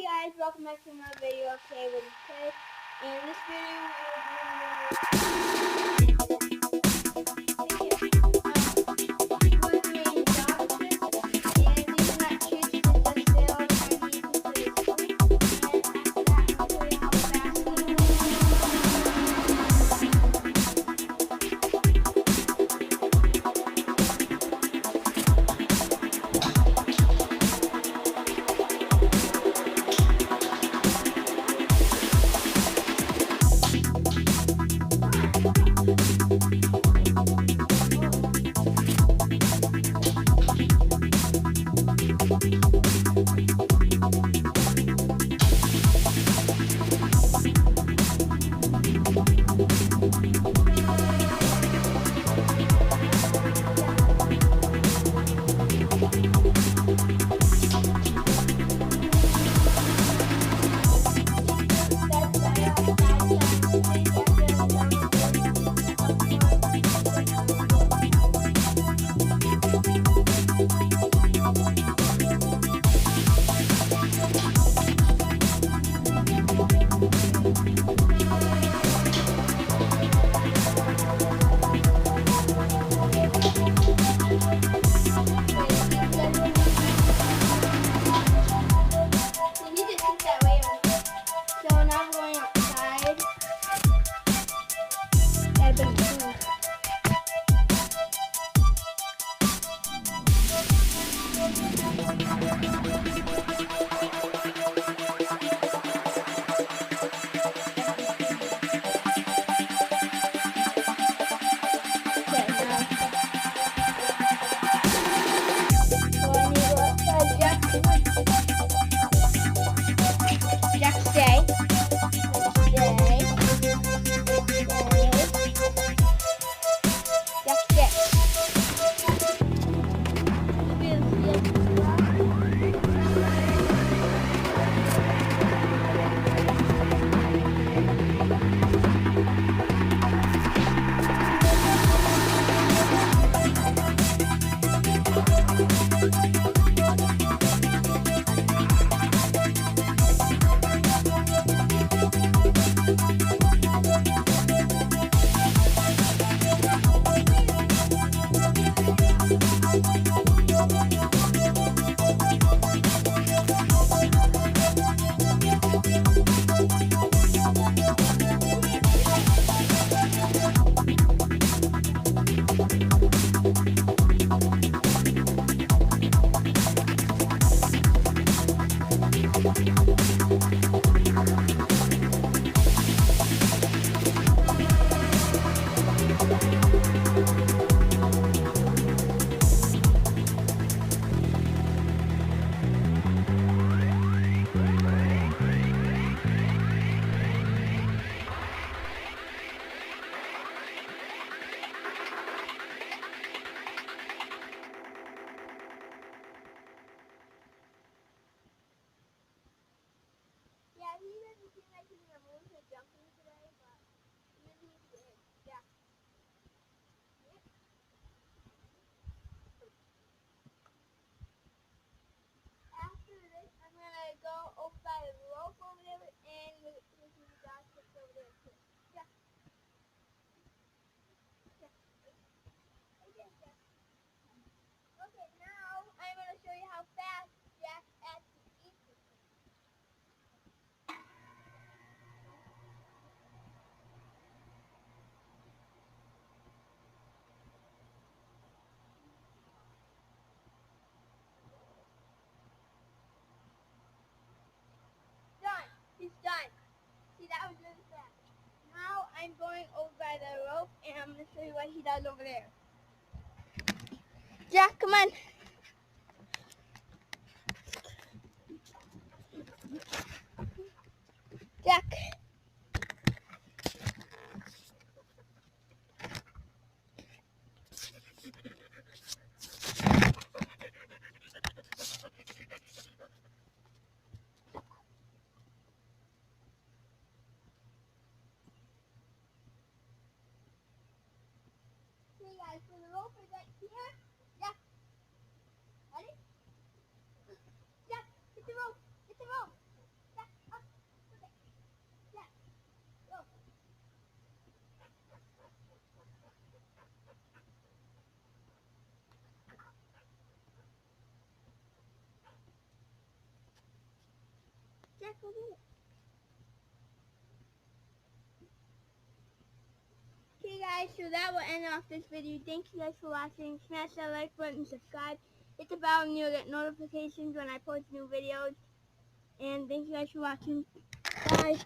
Hey guys, welcome back to my video. Okay, with Ted. In this video, we're doing dog trips, and these are not treats, it's just they are trying to use for this food. And after that, I'll show you how fast we So now I'm going outside. I've been food. Okay, now. So I need to go outside. Jack, come on. Jack, stay. Stay. Jack, stay. Yeah, he doesn't seem like he's in the mood for jumping today, but usually he is. Yeah. Yep. After this, I'm gonna go over by the rope over there, and we can see the dog sits over there too. Yeah. Yeah. Right there, Jack. Okay, now I'm gonna show you how fast Jack actually eats it. Done. He's done. See, that was really fast. Now I'm going over by the rope, and I'm gonna show you what he does over there. Jack, come on. Jack. Okay, guys, so the rope is right here. Jack. Ready? Jack, get the rope. Get the rope. actual video. Okay guys, so that will end off this video. Thank you guys for watching. Smash that like button, subscribe, hit the bell, and you'll get notifications when I post new videos. And thank you guys for watching. Bye.